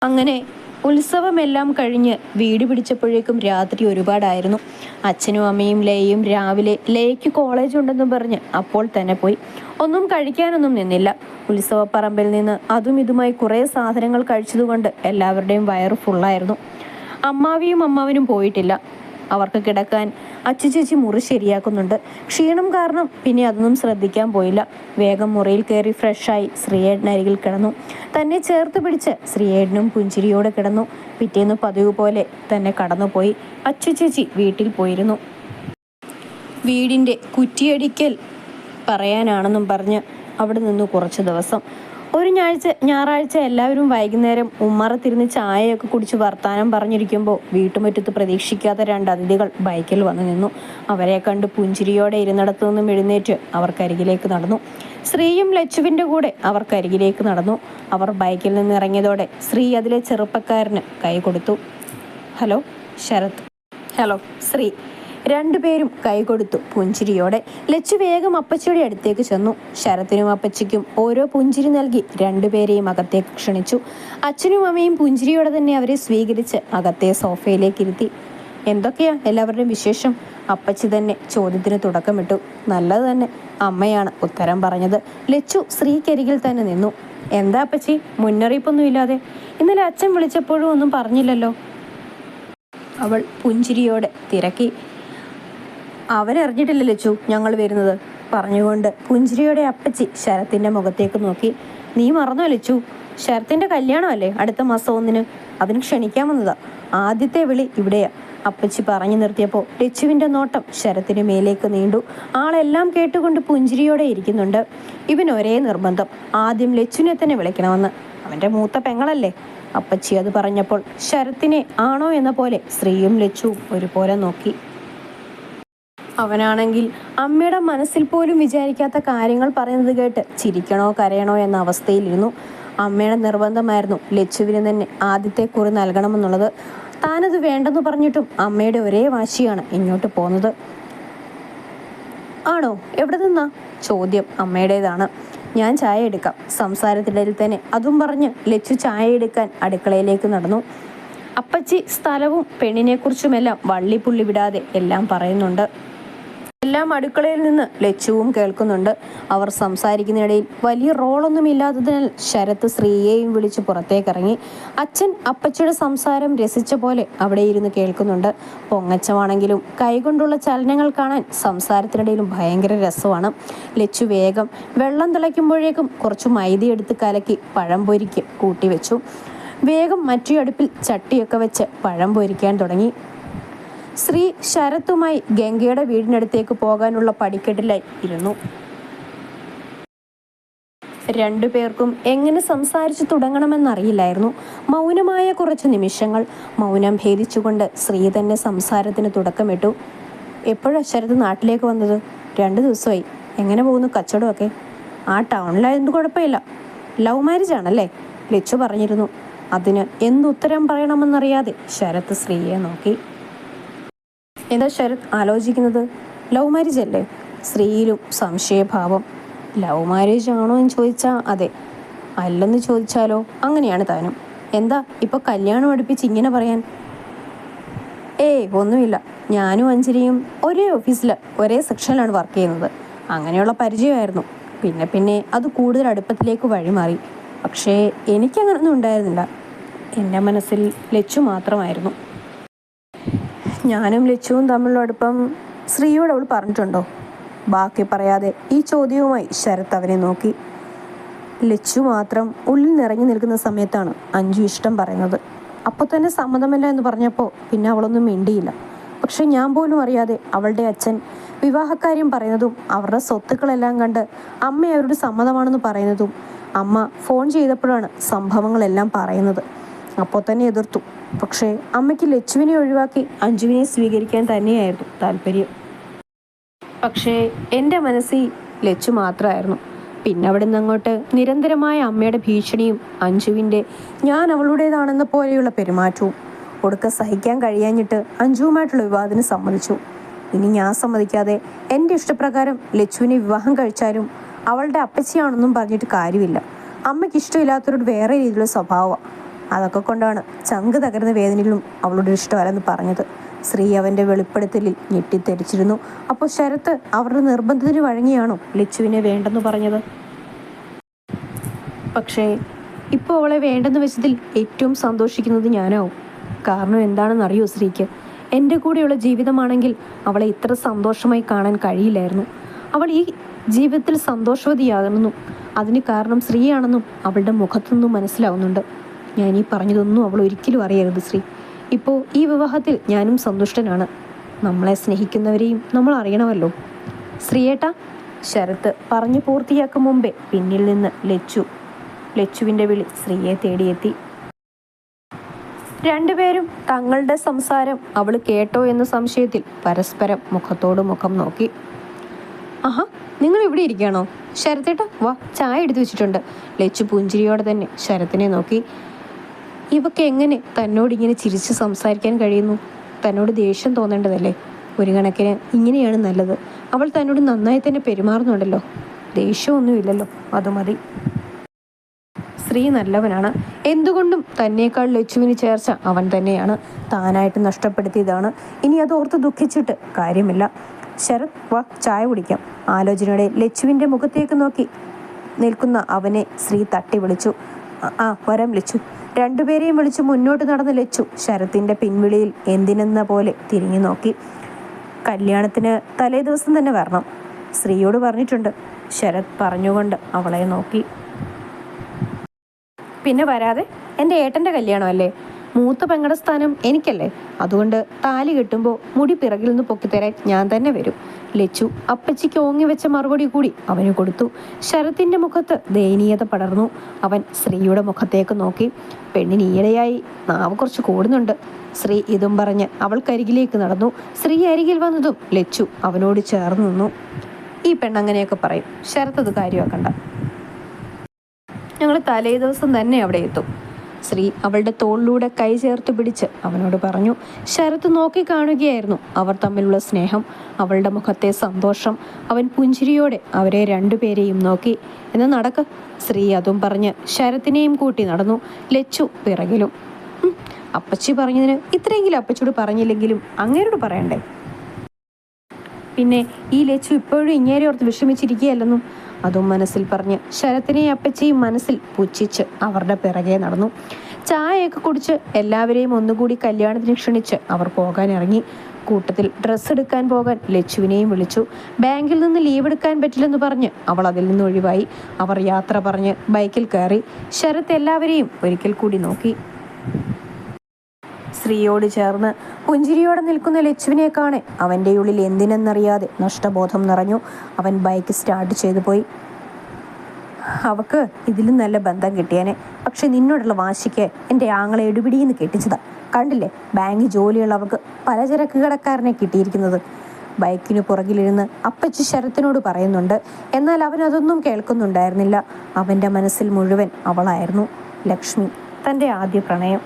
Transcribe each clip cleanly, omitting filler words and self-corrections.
അങ്ങനെ ഉത്സവമെല്ലാം കഴിഞ്ഞ് വീട് പിടിച്ചപ്പോഴേക്കും രാത്രി ഒരുപാടായിരുന്നു. അച്ഛനും അമ്മയും ലയയും രാവിലെ ലയയ്ക്ക് കോളേജ് ഉണ്ടെന്നും പറഞ്ഞ് അപ്പോൾ തന്നെ പോയി. ഒന്നും കഴിക്കാനൊന്നും നിന്നില്ല. ഉത്സവപ്പറമ്പിൽ നിന്ന് അതും ഇതുമായി കുറേ സാധനങ്ങൾ കഴിച്ചതുകൊണ്ട് എല്ലാവരുടെയും വയറ് ഫുള്ളായിരുന്നു. അമ്മാവിയും അമ്മാവനും പോയിട്ടില്ല. അവർക്ക് കിടക്കാൻ അച്ചുചേച്ചി മുറി ശരിയാക്കുന്നുണ്ട്. ക്ഷീണം കാരണം പിന്നെ അതൊന്നും ശ്രദ്ധിക്കാൻ പോയില്ല. വേഗം മുറിയിൽ കയറി ഫ്രഷായി ശ്രീയേട്ടനരികിൽ കിടന്നു. തന്നെ ചേർത്ത് പിടിച്ച് ശ്രീയേട്ടനും പുഞ്ചിരിയോടെ കിടന്നു. പിറ്റേന്ന് പതിവ് പോലെ തന്നെ കടന്നുപോയി. അച്ചുചേച്ചി വീട്ടിൽ പോയിരുന്നു. വീടിൻ്റെ കുറ്റിയടിക്കൽ പറയാനാണെന്നും പറഞ്ഞ് അവിടെ നിന്നു കുറച്ച് ദിവസം. ഒരു ഞായറാഴ്ച എല്ലാവരും വൈകുന്നേരം ഉമ്മറത്തിരുന്ന് ചായയൊക്കെ കുടിച്ച് വർത്താനം പറഞ്ഞിരിക്കുമ്പോൾ വീട്ടുമുറ്റത്ത് പ്രതീക്ഷിക്കാത്ത 2 അതിഥികൾ ബൈക്കിൽ വന്നു നിന്നു. അവരെ കണ്ട് പുഞ്ചിരിയോടെ ഇരുന്നിടത്തു നിന്നും എഴുന്നേറ്റ് അവർക്കരികിലേക്ക് നടന്നു. ശ്രീയും ലച്ചുവിൻ്റെ കൂടെ അവർക്കരികിലേക്ക് നടന്നു. അവർ ബൈക്കിൽ നിന്ന് ഇറങ്ങിയതോടെ ശ്രീ അതിലെ ചെറുപ്പക്കാരന് കൈ കൊടുത്തു. ഹലോ ശരത്. ഹലോ ശ്രീ. 2 പേരും കൈകൊടുത്തു പുഞ്ചിരിയോടെ. ലച്ചു വേഗം അപ്പച്ചിയുടെ അടുത്തേക്ക് ചെന്നു. ശരത്തിനും അപ്പച്ചിക്കും ഓരോ പുഞ്ചിരി നൽകി 2 പേരെയും അകത്തേക്ക് ക്ഷണിച്ചു. അച്ഛനും അമ്മയും പുഞ്ചിരിയോടെ തന്നെ അവരെ സ്വീകരിച്ച് അകത്തെ സോഫയിലേക്ക് ഇരുത്തി. എന്തൊക്കെയാ എല്ലാവരുടെയും വിശേഷം? അപ്പച്ചി തന്നെ ചോദ്യത്തിന് തുടക്കമിട്ടു. നല്ലത് തന്നെ, അമ്മയാണ് ഉത്തരം പറഞ്ഞത്. ലച്ചു ശ്രീക്കരികിൽ തന്നെ നിന്നു. എന്താ അപ്പച്ചി, മുന്നറിയിപ്പൊന്നും ഇല്ലാതെ? ഇന്നലെ അച്ഛൻ വിളിച്ചപ്പോഴും ഒന്നും പറഞ്ഞില്ലല്ലോ? അവൾ പുഞ്ചിരിയോടെ തിരക്കി. അവനറിഞ്ഞിട്ടില്ല ലച്ചു ഞങ്ങൾ വരുന്നത് പറഞ്ഞുകൊണ്ട് പുഞ്ചിരിയോടെ അപ്പച്ചി ശരത്തിൻ്റെ മുഖത്തേക്ക് നോക്കി. നീ മറന്നോ ലച്ചു? ശരത്തിൻ്റെ കല്യാണമല്ലേ അടുത്ത മാസം 1-ന്. അതിന് ക്ഷണിക്കാൻ വന്നതാ. ആദ്യത്തെ വിളി ഇവിടെയാ. അപ്പച്ചി പറഞ്ഞു നിർത്തിയപ്പോൾ ലച്ചുവിൻ്റെ നോട്ടം ശരത്തിന് മേലേക്ക് നീണ്ടു. ആളെല്ലാം കേട്ടുകൊണ്ട് പുഞ്ചിരിയോടെ ഇരിക്കുന്നുണ്ട്. ഇവൻ ഒരേ നിർബന്ധം, ആദ്യം ലച്ചുവിനെ തന്നെ വിളിക്കണമെന്ന്. അവൻ്റെ മൂത്ത പെങ്ങളല്ലേ. അപ്പച്ചി അത് പറഞ്ഞപ്പോൾ ശരത്തിനെ ആണോ എന്ന പോലെ ശ്രീയും ലച്ചുവും ഒരുപോലെ നോക്കി. അവനാണെങ്കിൽ അമ്മയുടെ മനസ്സിൽ പോലും വിചാരിക്കാത്ത കാര്യങ്ങൾ പറയുന്നത് കേട്ട് ചിരിക്കണോ കരയണോ എന്ന അവസ്ഥയിലിരുന്നു. അമ്മയുടെ നിർബന്ധമായിരുന്നു ലച്ചുവിന് തന്നെ ആദ്യത്തെ കുറി നൽകണമെന്നുള്ളത്. താനത് വേണ്ടെന്ന് പറഞ്ഞിട്ടും അമ്മയുടെ ഒരേ വാശിയാണ് ഇങ്ങോട്ട് പോകുന്നത്. ആണോ? എവിടെ നിന്നാ? ചോദ്യം അമ്മയുടേതാണ്. ഞാൻ ചായ എടുക്കാം. സംസാരത്തിനിടയിൽ തന്നെ അതും പറഞ്ഞ് ലച്ചു ചായ എടുക്കാൻ അടുക്കളയിലേക്ക് നടന്നു. അപ്പച്ചി സ്ഥലവും പെണ്ണിനെക്കുറിച്ചുമെല്ലാം വള്ളിപ്പുള്ളി വിടാതെ എല്ലാം പറയുന്നുണ്ട്. എല്ലാം അടുക്കളയിൽ നിന്ന് ലച്ചുവും കേൾക്കുന്നുണ്ട്. അവർ സംസാരിക്കുന്നതിനിടയിൽ വലിയ റോളൊന്നും ഇല്ലാത്തതിനാൽ ശരത്ത് ശ്രീയെയും വിളിച്ച് പുറത്തേക്കിറങ്ങി. അച്ഛൻ അപ്പച്ചിയുടെ സംസാരം രസിച്ച പോലെ അവിടെ ഇരുന്ന് കേൾക്കുന്നുണ്ട്. പൊങ്ങച്ചമാണെങ്കിലും കൈകൊണ്ടുള്ള ചലനങ്ങൾ കാണാൻ സംസാരത്തിനിടയിലും ഭയങ്കര രസമാണ്. ലച്ചു വേഗം വെള്ളം തിളയ്ക്കുമ്പോഴേക്കും കുറച്ച് മൈദ എടുത്ത് കലക്കി പഴംപൊരിക്ക് കൂട്ടിവെച്ചു. വേഗം മറ്റു അടുപ്പിൽ ചട്ടിയൊക്കെ വെച്ച് പഴം പൊരിക്കാൻ തുടങ്ങി. ശ്രീ ശരത്തുമായി ഗംഗയുടെ വീടിനടുത്തേക്ക് പോകാനുള്ള പടിക്കെട്ടിലായി ഇരുന്നു. 2 പേർക്കും എങ്ങനെ സംസാരിച്ചു തുടങ്ങണമെന്നറിയില്ലായിരുന്നു. മൗനമായ കുറച്ച് നിമിഷങ്ങൾ. മൗനം ഭേദിച്ചുകൊണ്ട് ശ്രീ തന്നെ സംസാരത്തിന് തുടക്കമിട്ടു. എപ്പോഴാണ് ശരത് നാട്ടിലേക്ക് വന്നത്? 2 ദിവസമായി. എങ്ങനെ പോകുന്നു കച്ചവടമൊക്കെ? ആ ടൗണിലായത് കുഴപ്പമില്ല. ലവ് മാരേജ് ആണല്ലേ? ലച്ചു പറഞ്ഞിരുന്നു. അതിന് എന്തുത്തരം പറയണമെന്നറിയാതെ ശരത്ത് ശ്രീയെ നോക്കി. എന്താ ശരത് ആലോചിക്കുന്നത്? ലവ് മാരേജ് അല്ലേ? ശ്രീയിലും സംശയഭാവം. ലവ് മാരേജ് ആണോ എന്ന് ചോദിച്ചാൽ അതെ, അല്ലെന്ന് ചോദിച്ചാലോ അങ്ങനെയാണ് താനും. എന്താ ഇപ്പോൾ കല്യാണം അടുപ്പിച്ച് ഇങ്ങനെ പറയാൻ? ഒന്നുമില്ല. ഞാനും അഞ്ജലിയും ഒരേ ഓഫീസിൽ ഒരേ സെക്ഷനിലാണ് വർക്ക് ചെയ്യുന്നത്. അങ്ങനെയുള്ള പരിചയമായിരുന്നു. പിന്നെ അത് കൂടുതൽ അടുപ്പത്തിലേക്ക് വഴിമാറി. പക്ഷേ എനിക്കങ്ങനൊന്നും ഉണ്ടായിരുന്നില്ല. എൻ്റെ മനസ്സിൽ ലച്ചു മാത്രമായിരുന്നു. ഞാനും ലച്ചുവും തമ്മിലുള്ള അടുപ്പം ശ്രീയോട് അവൾ പറഞ്ഞിട്ടുണ്ടോ? ബാക്കി പറയാതെ ഈ ചോദ്യവുമായി ശരത്ത് അവനെ നോക്കി. ലച്ചു മാത്രം ഉള്ളിൽ നിറഞ്ഞു നിൽക്കുന്ന സമയത്താണ് അഞ്ജു ഇഷ്ടം പറയുന്നത്. അപ്പോൾ തന്നെ സമ്മതമല്ല എന്ന് പറഞ്ഞപ്പോൾ പിന്നെ അവളൊന്നും മിണ്ടിയില്ല. പക്ഷെ ഞാൻ പോലും അറിയാതെ അവളുടെ അച്ഛൻ വിവാഹക്കാര്യം പറയുന്നതും അവരുടെ സ്വത്തുക്കളെല്ലാം കണ്ട് അമ്മ അവരുടെ സമ്മതമാണെന്ന് പറയുന്നതും അമ്മ ഫോൺ ചെയ്തപ്പോഴാണ് സംഭവങ്ങളെല്ലാം പറയുന്നത്. അപ്പോൾ തന്നെ എതിർത്തു. പക്ഷേ അമ്മയ്ക്ക് ലച്ചുവിനെ ഒഴിവാക്കി അഞ്ജുവിനെ സ്വീകരിക്കാൻ തന്നെയായിരുന്നു താല്പര്യം. പക്ഷേ എൻ്റെ മനസ്സിൽ ലച്ചു മാത്രമായിരുന്നു. പിന്നെ അവിടെ നിന്ന് അങ്ങോട്ട് നിരന്തരമായ അമ്മയുടെ ഭീഷണിയും അഞ്ജുവിൻ്റെ ഞാൻ അവളുടേതാണെന്ന പോലെയുള്ള പെരുമാറ്റവും ഒടുക്ക സഹിക്കാൻ കഴിയാഞ്ഞിട്ട് അഞ്ജുവുമായിട്ടുള്ള വിവാഹത്തിന് സമ്മതിച്ചു. ഇനി ഞാൻ സമ്മതിക്കാതെ എൻ്റെ ഇഷ്ടപ്രകാരം ലച്ചുവിനെ വിവാഹം കഴിച്ചാലും അവളുടെ അപ്പച്ചിയാണെന്നും പറഞ്ഞിട്ട് കാര്യമില്ല. അമ്മയ്ക്ക് ഇഷ്ടമില്ലാത്തവരോട് വേറെ രീതിയിലുള്ള സ്വഭാവമാണ്. അതൊക്കെ കൊണ്ടാണ് ചങ്ക് തകർന്ന വേദനകളും അവളോട് ഇഷ്ടമല്ലെന്ന് പറഞ്ഞത്. ശ്രീ അവൻ്റെ വെളിപ്പെടുത്തലിൽ ഞെട്ടിത്തെരിച്ചിരുന്നു. അപ്പോൾ ശരത്ത് അവരുടെ നിർബന്ധത്തിന് വഴങ്ങിയാണോ ലച്ചുവിനെ വേണ്ടെന്ന് പറഞ്ഞത്? പക്ഷേ ഇപ്പോൾ അവളെ വേണ്ടെന്ന് വെച്ചതിൽ ഏറ്റവും സന്തോഷിക്കുന്നത് ഞാനാവും. കാരണം എന്താണെന്നറിയോ ശ്രീക്ക്? എൻ്റെ കൂടെയുള്ള ജീവിതമാണെങ്കിൽ അവളെ ഇത്ര സന്തോഷമായി കാണാൻ കഴിയില്ലായിരുന്നു. അവൾ ഈ ജീവിതത്തിൽ സന്തോഷവതിയാകുന്നു അതിന് കാരണം ശ്രീയാണെന്നും അവളുടെ മുഖത്തുനിന്നും മനസ്സിലാവുന്നുണ്ട്. ഞാൻ ഈ പറഞ്ഞതൊന്നും അവൾ ഒരിക്കലും അറിയരുത് ശ്രീ. ഇപ്പോൾ ഈ വിവാഹത്തിൽ ഞാനും സന്തുഷ്ടനാണ്. നമ്മളെ സ്നേഹിക്കുന്നവരെയും നമ്മൾ അറിയണമല്ലോ. ശ്രീയേട്ടാ, ശരത്ത് പറഞ്ഞു പൂർത്തിയാക്കും മുമ്പേ പിന്നിൽ നിന്ന് ലച്ചുവിൻ്റെ വിളി ശ്രീയെ തേടിയെത്തി. രണ്ടുപേരും തങ്ങളുടെ സംസാരം അവൾ കേട്ടോ എന്ന സംശയത്തിൽ പരസ്പരം മുഖത്തോട് മുഖം നോക്കി. ആഹാ, നിങ്ങൾ ഇവിടെ ഇരിക്കുകയാണോ? ശരത്തേട്ടാ വാ, ചായ എടുത്തു വെച്ചിട്ടുണ്ട്. ലച്ചു പുഞ്ചിരിയോടെ തന്നെ ശരത്തിനെ നോക്കി. ഇവക്ക് എങ്ങനെ തന്നോടിങ്ങനെ ചിരിച്ച് സംസാരിക്കാൻ കഴിയുന്നു? തന്നോട് ദേഷ്യം തോന്നേണ്ടതല്ലേ? ഒരു കണക്കിന് ഇങ്ങനെയാണ് നല്ലത്. അവൾ തന്നോട് നന്നായി തന്നെ പെരുമാറുന്നുണ്ടല്ലോ. ദേഷ്യമൊന്നുമില്ലല്ലോ, അത് മതി. ശ്രീ നല്ലവനാണ്. എന്തുകൊണ്ടും തന്നേക്കാൾ ലച്ചുവിന് ചേർച്ച അവൻ തന്നെയാണ്. താനായിട്ട് നഷ്ടപ്പെടുത്തിയതാണ്. ഇനി അത് ഓർത്ത് ദുഃഖിച്ചിട്ട് കാര്യമില്ല. ശരത് വാ, ചായ കുടിക്കാം. ആലോചനയോടെ ലച്ചുവിൻ്റെ മുഖത്തേക്ക് നോക്കി നിൽക്കുന്ന അവനെ ശ്രീ തട്ടി വിളിച്ചു. ആ വരാം ലച്ചു. രണ്ടുപേരെയും വിളിച്ച് മുന്നോട്ട് നടന്ന ലച്ചു ശരത്തിൻ്റെ പിൻവിളിയിൽ എന്തിനെന്ന പോലെ തിരിഞ്ഞു നോക്കി. കല്യാണത്തിന് തലേ ദിവസം തന്നെ വരണം, ശ്രീയോട് പറഞ്ഞിട്ടുണ്ട്. ശരത് പറഞ്ഞുകൊണ്ട് അവളെ നോക്കി. പിന്നെ വരാതെ? എൻ്റെ ഏട്ടൻ്റെ കല്യാണമല്ലേ? മൂത്ത പെങ്ങളുടെ സ്ഥാനം എനിക്കല്ലേ? അതുകൊണ്ട് താലി കെട്ടുമ്പോൾ മുടി പിറകിൽ നിന്ന് പൊക്കിത്തരാൻ ഞാൻ തന്നെ വരും. ലച്ചു അപ്പച്ചിക്ക് ഓങ്ങി വെച്ച മറുപടി കൂടി അവന് കൊടുത്തു. ശരത്തിൻ്റെ മുഖത്ത് ദയനീയത പടർന്നു. അവൻ ശ്രീയുടെ മുഖത്തേക്ക് നോക്കി. പെണ്ണിന് ഈയിടെയായി നാവ് കുറച്ച് കൂടുന്നുണ്ട്. ശ്രീ ഇതും പറഞ്ഞ് അവൾക്കരികിലേക്ക് നടന്നു. ശ്രീ അരികിൽ വന്നതും ലച്ചു അവനോട് ചേർന്ന് നിന്നു. ഈ പെണ്ണങ്ങനെയൊക്കെ പറയും, ശരത്ത് അത് കാര്യമാക്കണ്ട. ഞങ്ങൾ തലേ ദിവസം തന്നെ അവിടെ എത്തും. ശ്രീ അവളുടെ തോളിലൂടെ കൈ ചേർത്ത് പിടിച്ച് അവനോട് പറഞ്ഞു. ശരത്ത് നോക്കി കാണുകയായിരുന്നു അവർ തമ്മിലുള്ള സ്നേഹം, അവളുടെ മുഖത്തെ സന്തോഷം. അവൻ പുഞ്ചിരിയോടെ അവരെ രണ്ടുപേരെയും നോക്കി. എന്ന് നടക്ക്. ശ്രീ അതും പറഞ്ഞ് ശരത്തിനെയും കൂട്ടി നടന്നു. ലച്ചു പിറകിലും. അപ്പച്ചി പറഞ്ഞതിന് ഇത്രയെങ്കിലും അപ്പച്ചിയോട് പറഞ്ഞില്ലെങ്കിലും അങ്ങേരോട് പറയണ്ടേ? പിന്നെ ഈ ലച്ചു ഇപ്പോഴും ഇങ്ങേരെ ഓർത്ത് വിഷമിച്ചിരിക്കുകയല്ലെന്നും അതും മനസ്സിൽ പറഞ്ഞ് ശരത്തിനെയും അപ്പച്ചിയും മനസ്സിൽ പുച്ഛിച്ച് അവരുടെ പിറകെ നടന്നു. ചായയൊക്കെ കുടിച്ച് എല്ലാവരെയും ഒന്നുകൂടി കല്യാണത്തിന് ക്ഷണിച്ച് അവർ പോകാൻ ഇറങ്ങി. കൂട്ടത്തിൽ ഡ്രസ്സ് എടുക്കാൻ പോകാൻ ലച്ചുവിനെയും വിളിച്ചു. ബാങ്കിൽ നിന്ന് ലീവ് എടുക്കാൻ പറ്റില്ലെന്ന് പറഞ്ഞ് അവൾ അതിൽ നിന്ന് ഒഴിവായി. അവർ യാത്ര പറഞ്ഞ് ബൈക്കിൽ കയറി. ശരത്ത് എല്ലാവരെയും ഒരിക്കൽ കൂടി നോക്കി. ശ്രീയോട് ചേർന്ന് പുഞ്ചിരിയോടെ നിൽക്കുന്ന ലച്ചുവിനെ കാണെ അവൻ്റെ ഉള്ളിൽ എന്തിനെന്നറിയാതെ നഷ്ടബോധം നിറഞ്ഞു. അവൻ ബൈക്ക് സ്റ്റാർട്ട് ചെയ്തു പോയി. അവക്ക് ഇതിലും നല്ല ബന്ധം കിട്ടിയേനെ. പക്ഷെ നിന്നോടുള്ള വാശിക്ക് എൻ്റെ ആങ്ങളെ എടുപിടിയെന്ന് കെട്ടിച്ചതാ. കണ്ടില്ലേ, ബാങ്ക് ജോലിയുള്ള അവൾക്ക് പലചരക്ക് കടക്കാരനെ കിട്ടിയിരിക്കുന്നത്. ബൈക്കിന് പുറകിലിരുന്ന് അപ്പച്ചി ശരത്തിനോട് പറയുന്നുണ്ട്. എന്നാൽ അവൻ അതൊന്നും കേൾക്കുന്നുണ്ടായിരുന്നില്ല. അവൻ്റെ മനസ്സിൽ മുഴുവൻ അവളായിരുന്നു, ലക്ഷ്മി, തൻ്റെ ആദ്യ പ്രണയം.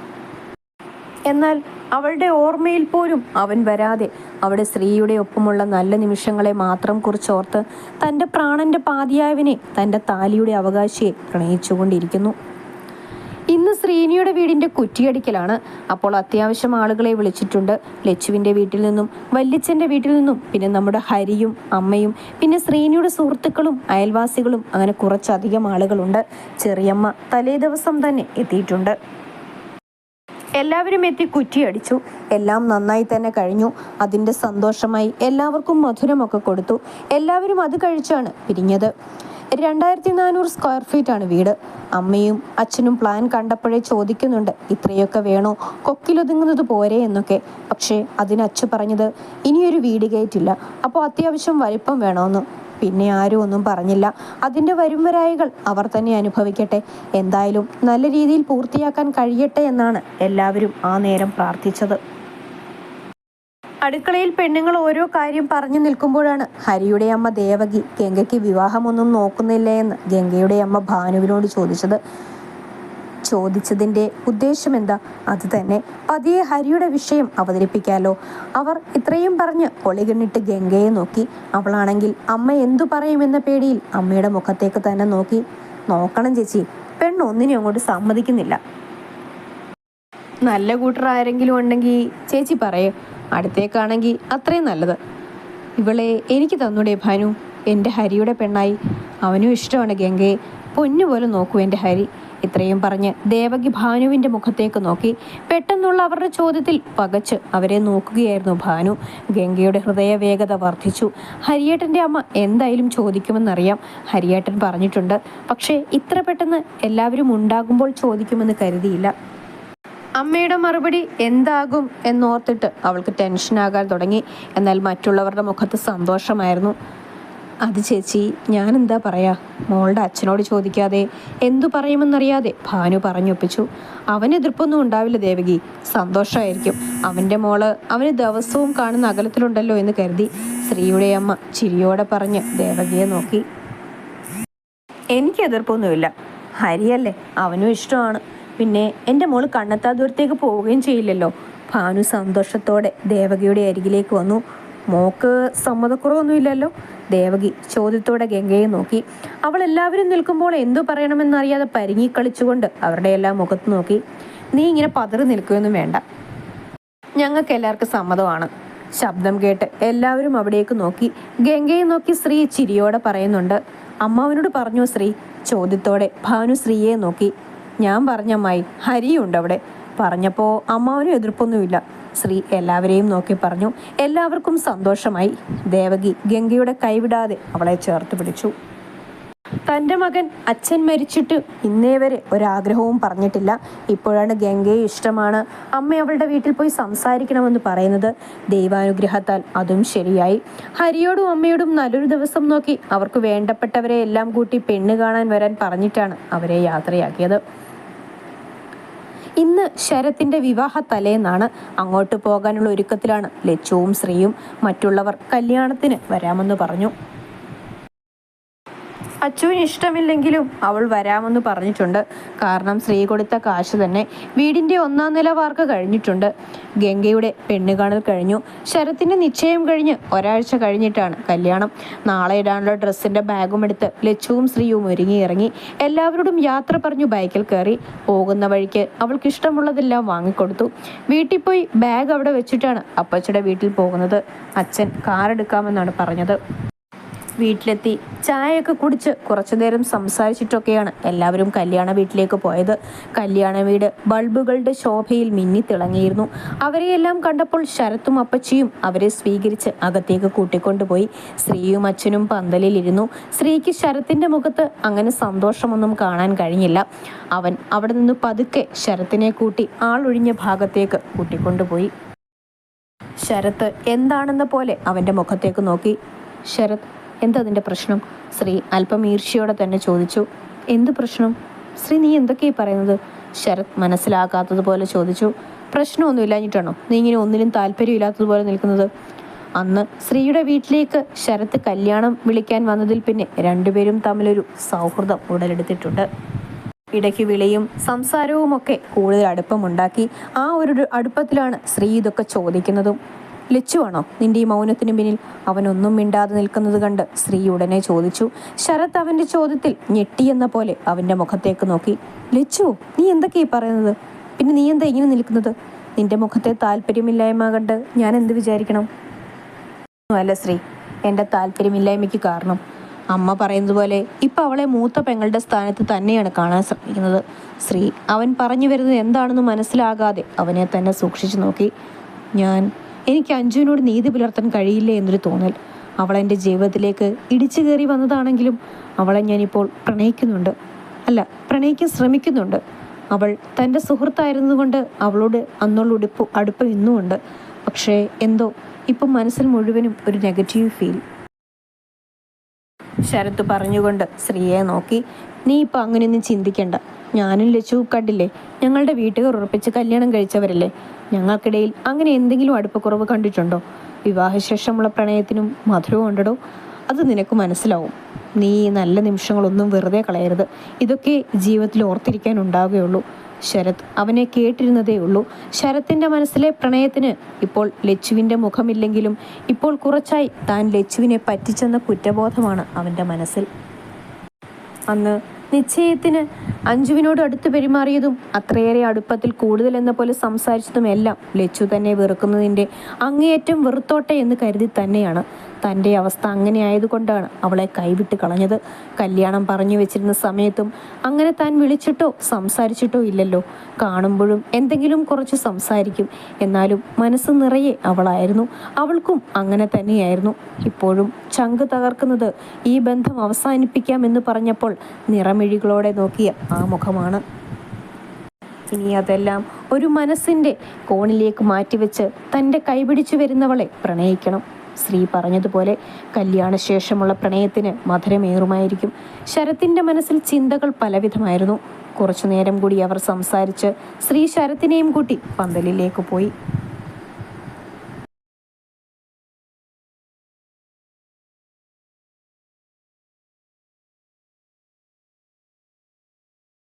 എന്നാൽ അവളുടെ ഓർമ്മയിൽ പോലും അവൻ വരാതെ അവിടെ ശ്രീയുടെ ഒപ്പമുള്ള നല്ല നിമിഷങ്ങളെ മാത്രം കുറിച്ചോർത്ത് തൻ്റെ പ്രാണന്റെ പാതിയാവിനെ, തൻ്റെ താലിയുടെ അവകാശിയെ പ്രണയിച്ചുകൊണ്ടിരിക്കുന്നു. ഇന്ന് ശ്രീനിയുടെ വീടിൻ്റെ കുറ്റിയടിക്കലാണ്. അപ്പോൾ അത്യാവശ്യം ആളുകളെ വിളിച്ചിട്ടുണ്ട്. ലച്ചുവിൻ്റെ വീട്ടിൽ നിന്നും, വല്യച്ഛൻ്റെ വീട്ടിൽ നിന്നും, പിന്നെ നമ്മുടെ ഹരിയും അമ്മയും, പിന്നെ ശ്രീനിയുടെ സുഹൃത്തുക്കളും അയൽവാസികളും, അങ്ങനെ കുറച്ചധികം ആളുകളുണ്ട്. ചെറിയമ്മ തലേ ദിവസം തന്നെ എത്തിയിട്ടുണ്ട്. എല്ലാവരും എത്തി കുറ്റിയടിച്ചു. എല്ലാം നന്നായി തന്നെ കഴിഞ്ഞു. അതിൻ്റെ സന്തോഷമായി എല്ലാവർക്കും മധുരമൊക്കെ കൊടുത്തു. എല്ലാവരും അത് കഴിച്ചാണ് പിരിഞ്ഞത്. 2400 സ്ക്വയർ ഫീറ്റാണ് വീട്. അമ്മയും അച്ഛനും പ്ലാൻ കണ്ടപ്പോഴേ ചോദിക്കുന്നുണ്ട്, ഇത്രയൊക്കെ വേണോ, കൊക്കിലൊതുങ്ങുന്നത് പോരെ എന്നൊക്കെ. പക്ഷേ അതിന് അച്ഛൻ പറഞ്ഞത് ഇനിയൊരു വീട് കയറ്റില്ല, അപ്പോൾ അത്യാവശ്യം വലിപ്പം വേണമെന്ന്. പിന്നെ ആരും ഒന്നും പറഞ്ഞില്ല. അതിൻ്റെ വരുംവരായികൾ അവർ തന്നെ അനുഭവിക്കട്ടെ. എന്തായാലും നല്ല രീതിയിൽ പൂർത്തിയാക്കാൻ കഴിയട്ടെ എന്നാണ് എല്ലാവരും ആ നേരം പ്രാർത്ഥിച്ചത്. അടുക്കളയിൽ പെണ്ണുങ്ങൾ ഓരോ കാര്യം പറഞ്ഞു നിൽക്കുമ്പോഴാണ് ഹരിയുടെ അമ്മ ദേവകി ഗംഗയ്ക്ക് വിവാഹമൊന്നും നോക്കുന്നില്ലേ എന്ന് ഗംഗയുടെ അമ്മ ഭാനുവിനോട് ചോദിച്ചതിൻ്റെ ഉദ്ദേശം എന്താ? അത് തന്നെ പതിയെ ഹരിയുടെ വിഷയം അവതരിപ്പിക്കാലോ. അവർ ഇത്രയും പറഞ്ഞ് ഒളികണ്ണിട്ട് ഗംഗയെ നോക്കി. അവളാണെങ്കിൽ അമ്മ എന്തു പറയുമെന്ന പേടിയിൽ അമ്മയുടെ മുഖത്തേക്ക് തന്നെ നോക്കി. നോക്കണം ചേച്ചി, പെണ്ണൊന്നിനും അങ്ങോട്ട് സമ്മതിക്കുന്നില്ല. നല്ല കൂട്ടർ ആരെങ്കിലും ഉണ്ടെങ്കിൽ ചേച്ചി പറയേ, അടുത്തേക്കാണെങ്കിൽ അത്രയും നല്ലത്. ഇവളെ എനിക്ക് തന്നൂടെ ഭാനു, എൻ്റെ ഹരിയുടെ പെണ്ണായി. അവനും ഇഷ്ടമാണ് ഗംഗയെ, പൊന്നുപോലെ നോക്കൂ എൻ്റെ ഹരി. ഇത്രയും പറഞ്ഞ് ദേവകി ഭാനുവിൻ്റെ മുഖത്തേക്ക് നോക്കി. പെട്ടെന്നുള്ള അവരുടെ ചോദ്യത്തിൽ പകച്ച് അവരെ നോക്കുകയായിരുന്നു ഭാനു. ഗംഗയുടെ ഹൃദയവേഗത വർദ്ധിച്ചു. ഹരിയേട്ടൻ്റെ അമ്മ എന്തായാലും ചോദിക്കുമെന്നറിയാം, ഹരിയേട്ടൻ പറഞ്ഞിട്ടുണ്ട്. പക്ഷേ ഇത്ര പെട്ടെന്ന് എല്ലാവരും ഉണ്ടാകുമ്പോൾ ചോദിക്കുമെന്ന് കരുതിയില്ല. അമ്മയുടെ മറുപടി എന്താകും എന്നോർത്തിട്ട് അവൾക്ക് ടെൻഷനാകാൻ തുടങ്ങി. എന്നാൽ മറ്റുള്ളവരുടെ മുഖത്ത് സന്തോഷമായിരുന്നു. അത് ചേച്ചി, ഞാൻ എന്താ പറയാ, മോളുടെ അച്ഛനോട് ചോദിക്കാതെ എന്തു പറയുമെന്നറിയാതെ ഭാനു പറഞ്ഞൊപ്പിച്ചു. അവന് എതിർപ്പൊന്നും ഉണ്ടാവില്ല ദേവകി, സന്തോഷമായിരിക്കും. അവൻ്റെ മോള് അവന് ദിവസവും കാണുന്ന അകലത്തിലുണ്ടല്ലോ എന്ന് കരുതി ശ്രീയുടെ അമ്മ ചിരിയോടെ പറഞ്ഞ് ദേവകിയെ നോക്കി. എനിക്ക് എതിർപ്പൊന്നുമില്ല, ഹരിയല്ലേ, അവനും ഇഷ്ടമാണ്. പിന്നെ എൻ്റെ മോള് കണ്ണെത്താ ദൂരത്തേക്ക് പോവുകയും ചെയ്യില്ലല്ലോ. ഭാനു സന്തോഷത്തോടെ ദേവകിയുടെ അരികിലേക്ക് വന്നു. മോക്ക് സമ്മതക്കുറവൊന്നുമില്ലല്ലോ? ദേവകി ചോദ്യത്തോടെ ഗംഗയെ നോക്കി. അവൾ എല്ലാവരും നിൽക്കുമ്പോൾ എന്തു പറയണമെന്നറിയാതെ പരിങ്ങിക്കളിച്ചുകൊണ്ട് അവരുടെ എല്ലാം മുഖത്ത് നോക്കി. നീ ഇങ്ങനെ പതറി നിൽക്കുകയൊന്നും വേണ്ട, ഞങ്ങൾക്ക് എല്ലാവർക്കും സമ്മതമാണ്. ശബ്ദം കേട്ട് എല്ലാവരും അവിടേക്ക് നോക്കി. ഗംഗയെ നോക്കി ശ്രീ ചിരിയോടെ പറയുന്നുണ്ട്. അമ്മാവനോട് പറഞ്ഞു ശ്രീ? ചോദ്യത്തോടെ ഭാനു ശ്രീയെ നോക്കി. ഞാൻ പറഞ്ഞമ്മായി, ഹരിയുണ്ട് അവിടെ. പറഞ്ഞപ്പോൾ അമ്മാവനും എതിർപ്പൊന്നുമില്ല. ശ്രീ എല്ലാവരെയും നോക്കി പറഞ്ഞു. എല്ലാവർക്കും സന്തോഷമായി. ദേവകി ഗംഗയുടെ കൈവിടാതെ അവളെ ചേർത്ത് പിടിച്ചു. തൻ്റെ മകൻ അച്ഛൻ മരിച്ചിട്ട് ഇന്നേ വരെ ഒരാഗ്രഹവും പറഞ്ഞിട്ടില്ല. ഇപ്പോഴാണ് ഗംഗയെ ഇഷ്ടമാണ്, അമ്മ അവളുടെ വീട്ടിൽ പോയി സംസാരിക്കണമെന്ന് പറയുന്നത്. ദൈവാനുഗ്രഹത്താൽ അതും ശരിയായി. ഹരിയോടും അമ്മയോടും നല്ലൊരു ദിവസം നോക്കി അവർക്ക് വേണ്ടപ്പെട്ടവരെ എല്ലാം കൂട്ടി പെണ്ണ് കാണാൻ വരാൻ പറഞ്ഞിട്ടാണ് അവരെ യാത്രയാക്കിയത്. ഇന്ന് ശരത്തിൻ്റെ വിവാഹ തലേന്നാണ്. അങ്ങോട്ട് പോകാനുള്ള ഒരുക്കത്തിലാണ് ലച്ചുവും ശ്രീയും. മറ്റുള്ളവർ കല്യാണത്തിന് വരാമെന്ന് പറഞ്ഞു. അച്ചുവിന് ഇഷ്ടമില്ലെങ്കിലും അവൾ വരാമെന്ന് പറഞ്ഞിട്ടുണ്ട്. കാരണം ശ്രീ കൊടുത്ത കാശ് തന്നെ. വീടിൻ്റെ 1-ാം നില വാർക്ക് കഴിഞ്ഞിട്ടുണ്ട്. ഗംഗയുടെ പെണ്ണുകാണൽ കഴിഞ്ഞു. ശരത്തിൻ്റെ നിശ്ചയം കഴിഞ്ഞ് ഒരാഴ്ച കഴിഞ്ഞിട്ടാണ് കല്യാണം. നാളെ ഇടാനുള്ള ഡ്രസ്സിൻ്റെ ബാഗും എടുത്ത് ലച്ചുവും ശ്രീയും ഒരുങ്ങിയിറങ്ങി. എല്ലാവരോടും യാത്ര പറഞ്ഞു ബൈക്കിൽ കയറി. പോകുന്ന വഴിക്ക് അവൾക്ക് ഇഷ്ടമുള്ളതെല്ലാം വാങ്ങിക്കൊടുത്തു. വീട്ടിൽ പോയി ബാഗ് അവിടെ വെച്ചിട്ടാണ് അപ്പച്ചയുടെ വീട്ടിൽ പോകുന്നത്. അച്ഛൻ കാറെടുക്കാമെന്നാണ് പറഞ്ഞത്. വീട്ടിലെത്തി ചായയൊക്കെ കുടിച്ച് കുറച്ചു നേരം സംസാരിച്ചിട്ടൊക്കെയാണ് എല്ലാവരും കല്യാണ വീട്ടിലേക്ക് പോയത്. കല്യാണ വീട് ബൾബുകളുടെ ശോഭയിൽ മിന്നിത്തിളങ്ങിയിരുന്നു. അവരെയെല്ലാം കണ്ടപ്പോൾ ശരത്തും അപ്പച്ചിയും അവരെ സ്വീകരിച്ച് അകത്തേക്ക് കൂട്ടിക്കൊണ്ടുപോയി. ശ്രീയും അച്ഛനും പന്തലിലിരുന്നു. ശ്രീക്ക് ശരത്തിൻ്റെ മുഖത്ത് അങ്ങനെ സന്തോഷമൊന്നും കാണാൻ കഴിഞ്ഞില്ല. അവൻ അവിടെ നിന്ന് പതുക്കെ ശരത്തിനെ കൂട്ടി ആളൊഴിഞ്ഞ ഭാഗത്തേക്ക് കൂട്ടിക്കൊണ്ടുപോയി. ശരത്ത് എന്താണെന്ന പോലെ അവൻ്റെ മുഖത്തേക്ക് നോക്കി. ശരത്, എന്താ അതിൻ്റെ പ്രശ്നം? ശ്രീ അല്പം ഈർഷ്യയോടെ തന്നെ ചോദിച്ചു. എന്ത് പ്രശ്നം ശ്രീ, നീ എന്തൊക്കെയായി പറയുന്നത്? ശരത് മനസ്സിലാക്കാത്തതുപോലെ ചോദിച്ചു. പ്രശ്നമൊന്നും ഇല്ലാഞ്ഞിട്ടാണോ നീ ഇങ്ങനെ ഒന്നിനും താല്പര്യമില്ലാത്തതുപോലെ നിൽക്കുന്നത്? അന്ന് ശ്രീയുടെ വീട്ടിലേക്ക് ശരത്ത് കല്യാണം വിളിക്കാൻ വന്നതിൽ പിന്നെ രണ്ടുപേരും തമ്മിലൊരു സൗഹൃദം ഉടലെടുത്തിട്ടുണ്ട്. ഇടയ്ക്ക് വിളിയും സംസാരവുമൊക്കെ കൂടുതൽ അടുപ്പമുണ്ടാക്കി. ആ ഒരു അടുപ്പത്തിലാണ് ശ്രീ ഇതൊക്കെ ചോദിക്കുന്നതും. ലച്ചുവാണോ നിന്റെ ഈ മൗനത്തിന് പിന്നിൽ? അവനൊന്നും മിണ്ടാതെ നിൽക്കുന്നത് കണ്ട് ശ്രീ ഉടനെ ചോദിച്ചു. ശരത് അവൻ്റെ ചോദ്യത്തിൽ ഞെട്ടിയെന്ന പോലെ അവൻ്റെ മുഖത്തേക്ക് നോക്കി. ലച്ചു, നീ എന്തൊക്കെയായി പറയുന്നത്? പിന്നെ നീ എന്താ ഇങ്ങനെ നിൽക്കുന്നത്? നിന്റെ മുഖത്തെ താല്പര്യമില്ലായ്മ കണ്ട് ഞാൻ എന്ത് വിചാരിക്കണം? അല്ല ശ്രീ, എൻ്റെ താല്പര്യമില്ലായ്മയ്ക്ക് കാരണം അമ്മ പറയുന്നത് പോലെ ഇപ്പം അവളെ മൂത്ത പെങ്ങളുടെ സ്ഥാനത്ത് തന്നെയാണ് കാണാൻ ശ്രമിക്കുന്നത്. ശ്രീ അവൻ പറഞ്ഞു വരുന്നത് എന്താണെന്ന് മനസ്സിലാകാതെ അവനെ തന്നെ സൂക്ഷിച്ചു നോക്കി. എനിക്ക് അഞ്ജുവിനോട് നീതി പുലർത്താൻ കഴിയില്ലേ എന്നൊരു തോന്നൽ. അവൾ എൻ്റെ ജീവിതത്തിലേക്ക് ഇടിച്ചു കയറി വന്നതാണെങ്കിലും അവളെ ഞാനിപ്പോൾ പ്രണയിക്കാൻ ശ്രമിക്കുന്നുണ്ട്. അവൾ തൻ്റെ സുഹൃത്തായിരുന്നതുകൊണ്ട് അവളോട് അന്നുള്ള അടുപ്പം ഇന്നുമുണ്ട്. പക്ഷേ എന്തോ ഇപ്പം മനസ്സിൽ മുഴുവനും ഒരു നെഗറ്റീവ് ഫീൽ. ശരത്ത് പറഞ്ഞുകൊണ്ട് ശ്രീയെ നോക്കി. നീ ഇപ്പം അങ്ങനെയൊന്നും ചിന്തിക്കണ്ട. ഞാനും ലച്ചു കണ്ടില്ലേ, ഞങ്ങളുടെ വീട്ടുകാർ ഉറപ്പിച്ച് കല്യാണം കഴിച്ചവരല്ലേ. ഞങ്ങൾക്കിടയിൽ അങ്ങനെ എന്തെങ്കിലും അടുപ്പക്കുറവ് കണ്ടിട്ടുണ്ടോ? വിവാഹശേഷമുള്ള പ്രണയത്തിനും മധുരവും ഉണ്ടോ? അത് നിനക്ക് മനസ്സിലാവും. നീ നല്ല നിമിഷങ്ങളൊന്നും വെറുതെ കളയരുത്. ഇതൊക്കെ ജീവിതത്തിൽ ഓർത്തിരിക്കാൻ ഉണ്ടാവുകയുള്ളൂ. ശരത് അവനെ കേട്ടിരുന്നതേ ഉള്ളൂ. ശരത്തിൻ്റെ മനസ്സിലെ പ്രണയത്തിന് ഇപ്പോൾ ലച്ചുവിൻ്റെ മുഖമില്ലെങ്കിലും ഇപ്പോൾ കുറച്ചായി താൻ ലച്ചുവിനെ പറ്റിച്ചെന്ന കുറ്റബോധമാണ് അവൻ്റെ മനസ്സിൽ. അന്ന് നിശ്ചയത്തിന് അഞ്ജുവിനോട് അടുത്ത് പെരുമാറിയതും അത്രയേറെ അടുപ്പത്തിൽ കൂടുതൽ എന്ന പോലെ സംസാരിച്ചതും എല്ലാം ലച്ചു തന്നെ വെറുക്കുന്നതിൻ്റെ അങ്ങേയറ്റം വെറുത്തോട്ടെ എന്ന് കരുതി തന്നെയാണ്. തൻ്റെ അവസ്ഥ അങ്ങനെ ആയതുകൊണ്ടാണ് അവളെ കൈവിട്ട് കളഞ്ഞത്. കല്യാണം പറഞ്ഞു വെച്ചിരുന്ന സമയത്തും അങ്ങനെ താൻ വിളിച്ചിട്ടോ സംസാരിച്ചിട്ടോ ഇല്ലല്ലോ. കാണുമ്പോഴും എന്തെങ്കിലും കുറച്ച് സംസാരിക്കും, എന്നാലും മനസ്സ് നിറയെ അവളായിരുന്നു. അവൾക്കും അങ്ങനെ തന്നെയായിരുന്നു. ഇപ്പോഴും ചങ്ക് തകർക്കുന്നത് ഈ ബന്ധം അവസാനിപ്പിക്കാമെന്ന് പറഞ്ഞപ്പോൾ നിറമിഴികളോടെ നോക്കിയ ആ മുഖമാണ്. ഇനി അതെല്ലാം ഒരു മനസ്സിൻ്റെ കോണിലേക്ക് മാറ്റിവെച്ച് തൻ്റെ കൈപിടിച്ചു വരുന്നവളെ പ്രണയിക്കണം. ശ്രീ പറഞ്ഞതുപോലെ കല്യാണശേഷമുള്ള പ്രണയത്തിന് മധുരമേറുമായിരിക്കും. ശരത്തിൻ്റെ മനസ്സിൽ ചിന്തകൾ പലവിധമായിരുന്നു. കുറച്ചു നേരം കൂടി അവർ സംസാരിച്ച് ശ്രീ ശരത്തിനെയും കൂട്ടി പന്തലിലേക്ക് പോയി.